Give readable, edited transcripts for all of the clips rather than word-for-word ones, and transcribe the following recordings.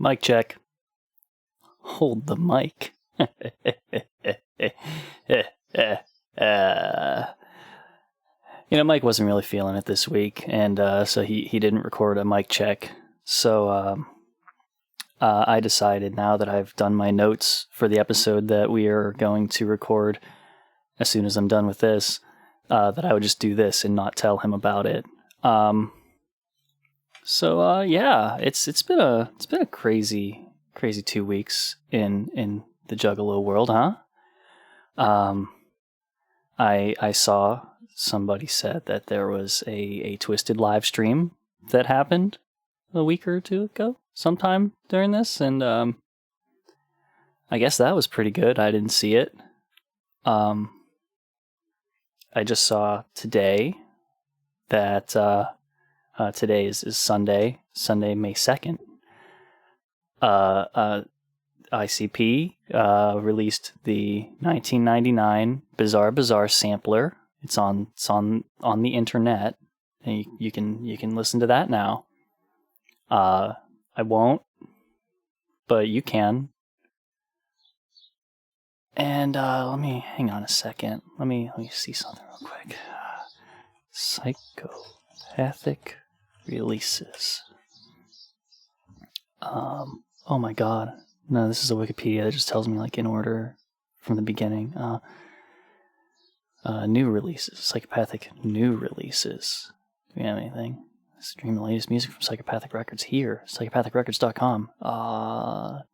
Mic check. Hold the mic. Mike wasn't really feeling it this week, and so he didn't record a mic check. So I decided, now that I've done my notes for the episode that we are going to record as soon as I'm done with this, that I would just do this and not tell him about it. It's been a crazy 2 weeks in the Juggalo world, huh? I saw somebody said that there was a Twisted live stream that happened a week or two ago, sometime during this, and I guess that was pretty good. I didn't see it. I just saw today that today is Sunday, May 2nd. ICP released the 1999 Bizarre Bazaar sampler. It's on the internet, and you can listen to that now. I won't, but you can. And let me hang on a second. Let me see something real quick. Psychopathic releases. Oh my god. No, this is a Wikipedia that just tells me in order from the beginning. New releases. Psychopathic new releases. Do we have anything? Stream the latest music from Psychopathic Records here. Psychopathicrecords.com.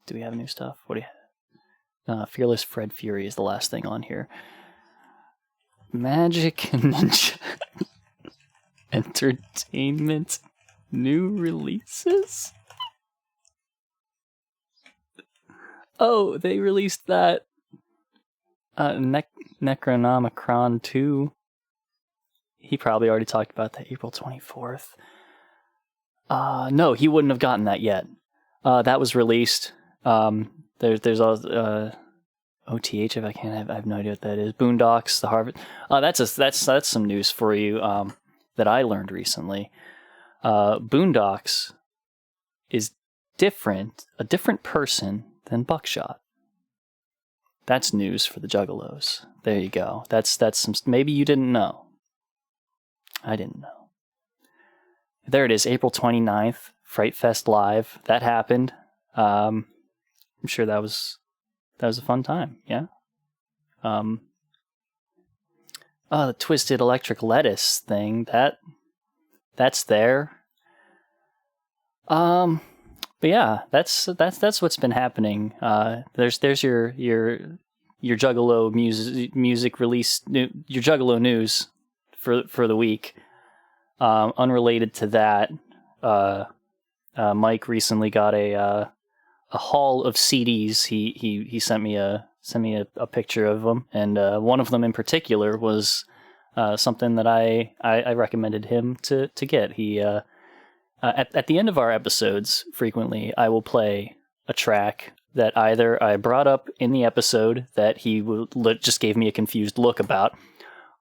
Do we have new stuff? What do you have? Fearless Fred Fury is the last thing on here. Magic Ninja Entertainment new releases? Oh, they released that Necronomicron 2. He probably already talked about that, April 24th. No, he wouldn't have gotten that yet. That was released. There's all OTH, if I can't, I have no idea what that is. Boondocks, the Harvard. That's some news for you that I learned recently. Boondocks is a different person than Buckshot. That's news for the Juggalos. There you go. That's some. Maybe you didn't know. I didn't know. There it is, April 29th, Fright Fest Live. That happened. I'm sure that was a fun time. Yeah. The Twisted Electric Lettuce thing. That's there. But yeah, that's what's been happening. There's your Juggalo music release, your Juggalo news for the week. Unrelated to that, Mike recently got a haul of CDs. He sent me a picture of them, and one of them in particular was something that I recommended him to get. He at the end of our episodes, frequently I will play a track that either I brought up in the episode that he just gave me a confused look about,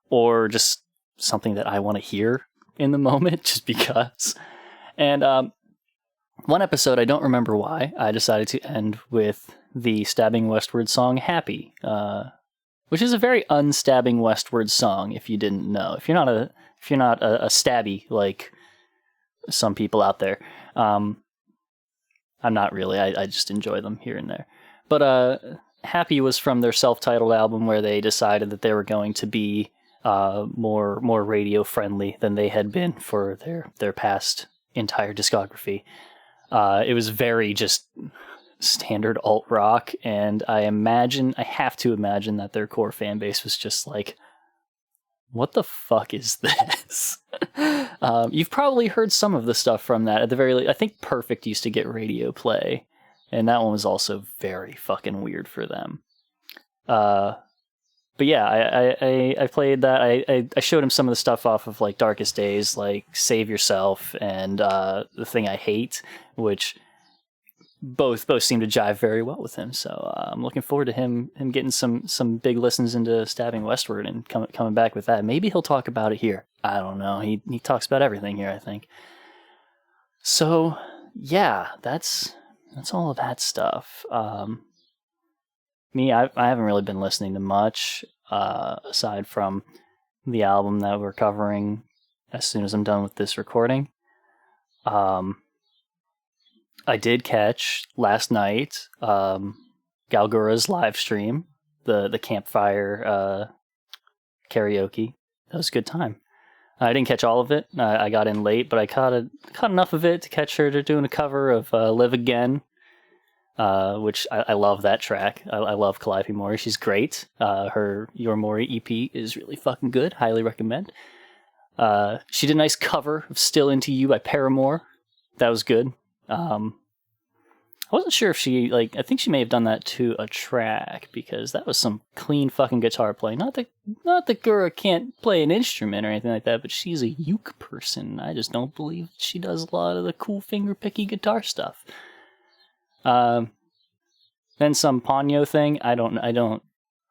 or just something that I want to hear in the moment, just because. And one episode, I don't remember why, I decided to end with the Stabbing Westward song "Happy," which is a very unstabbing westward song. If you didn't know, if you're not a stabby like some people out there, I'm not really. I just enjoy them here and there. But "Happy" was from their self-titled album, where they decided that they were going to be more radio friendly than they had been for their past entire discography. It was very just standard alt rock, and I have to imagine that their core fan base was just like, what the fuck is this? You've probably heard some of the stuff from that. At the very least, I think Perfect used to get radio play, and that one was also very fucking weird for them. But yeah, I played that. I showed him some of the stuff off of like Darkest Days, like Save Yourself and The Thing I Hate, which both seem to jive very well with him. So I'm looking forward to him getting some big listens into Stabbing Westward and coming back with that. Maybe he'll talk about it here. I don't know. He talks about everything here, I think. So yeah, that's that's all of that stuff. Me, I haven't really been listening to much, aside from the album that we're covering as soon as I'm done with this recording. I did catch last night Galgura's live stream, the campfire karaoke. That was a good time. I didn't catch all of it. I got in late, but I caught enough of it to catch her doing a cover of "Live Again," which I love that track. I love Calliope Mori. She's great. Her Your Mori EP is really fucking good. Highly recommend. She did a nice cover of "Still Into You" by Paramore. That was good. I wasn't sure if she, I think she may have done that to a track, because that was some clean fucking guitar playing. Not that Gura can't play an instrument or anything like that, but she's a uke person. I just don't believe she does a lot of the cool finger-picky guitar stuff. Then some Ponyo thing. I don't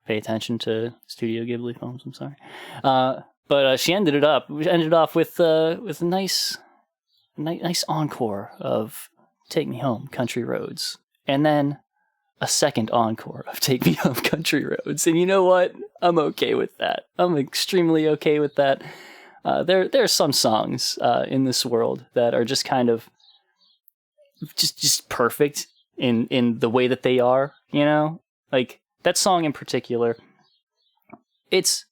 pay attention to Studio Ghibli films, I'm sorry. But she ended off with a nice encore of Take Me Home, Country Roads, and then a second encore of Take Me Home, Country Roads. And you know what? I'm okay with that. I'm extremely okay with that. There are some songs in this world that are just kind of just perfect in the way that they are, you know? Like that song in particular, it's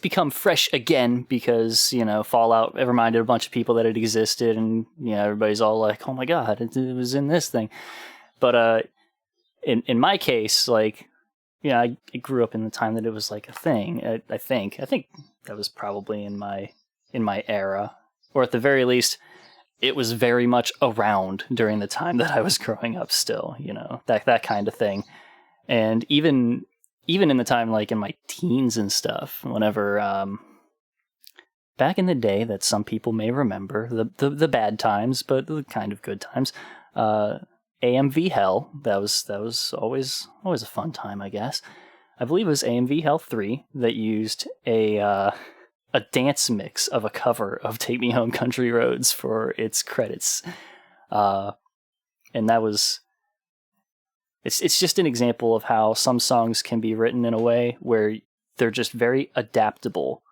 become fresh again because, Fallout reminded a bunch of people that it existed, and, everybody's all like, oh my God, it was in this thing. But in my case, I grew up in the time that it was like a thing. I think that was probably in my era, or at the very least, it was very much around during the time that I was growing up still, that kind of thing. And even in the time, in my teens and stuff, whenever, back in the day that some people may remember, the bad times, but the kind of good times, AMV Hell, that was always a fun time, I guess. I believe it was AMV Hell 3 that used a dance mix of a cover of Take Me Home, Country Roads for its credits. And that was... It's just an example of how some songs can be written in a way where they're just very adaptable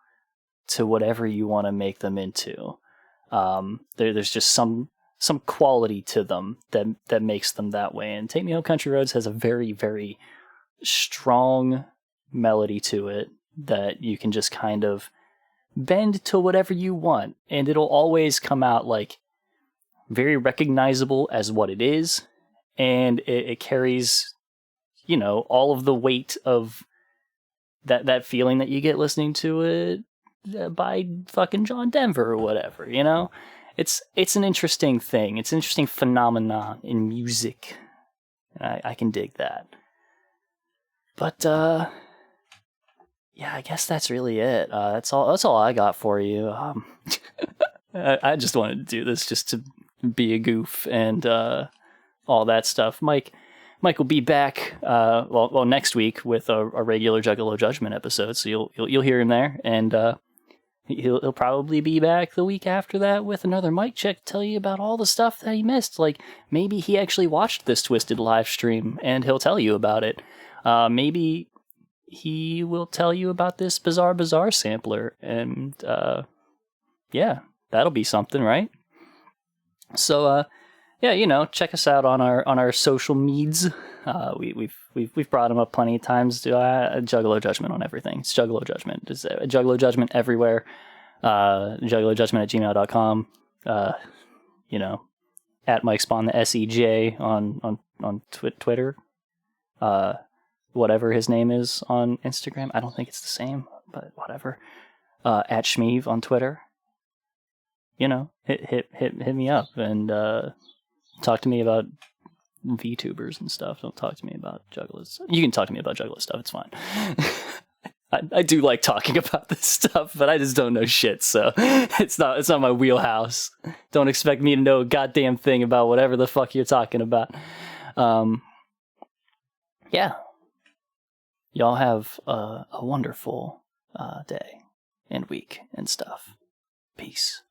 to whatever you want to make them into. There's just some quality to them that makes them that way. And Take Me Home, Country Roads has a very, very strong melody to it that you can just kind of bend to whatever you want. And it'll always come out very recognizable as what it is. And it carries, all of the weight of that feeling that you get listening to it by fucking John Denver or whatever, It's an interesting thing. It's an interesting phenomenon in music. And I can dig that. But, yeah, I guess that's really it. That's all I got for you. I just wanted to do this just to be a goof and... all that stuff. Mike will be back next week with a regular Juggalo Judgment episode, so you'll hear him there, and he'll probably be back the week after that with another mic check to tell you about all the stuff that he missed. Maybe he actually watched this Twisted live stream and he'll tell you about it. Maybe he will tell you about this Bizarre sampler, and yeah, that'll be something, right? So yeah, check us out on our social meds. We've brought them up plenty of times. Juggalo Judgment on everything. It's Juggalo Judgment. It's Juggalo Judgment everywhere. JuggaloJudgment@gmail.com. At Mike Spawn the SEJ on Twitter. Whatever his name is on Instagram. I don't think it's the same, but whatever. At Schmeeple on Twitter. Hit me up and talk to me about VTubers and stuff. Don't talk to me about Juggalos. You can talk to me about Juggalo stuff. It's fine. I do like talking about this stuff, but I just don't know shit. So it's not my wheelhouse. Don't expect me to know a goddamn thing about whatever the fuck you're talking about. Yeah. Y'all have a wonderful day and week and stuff. Peace.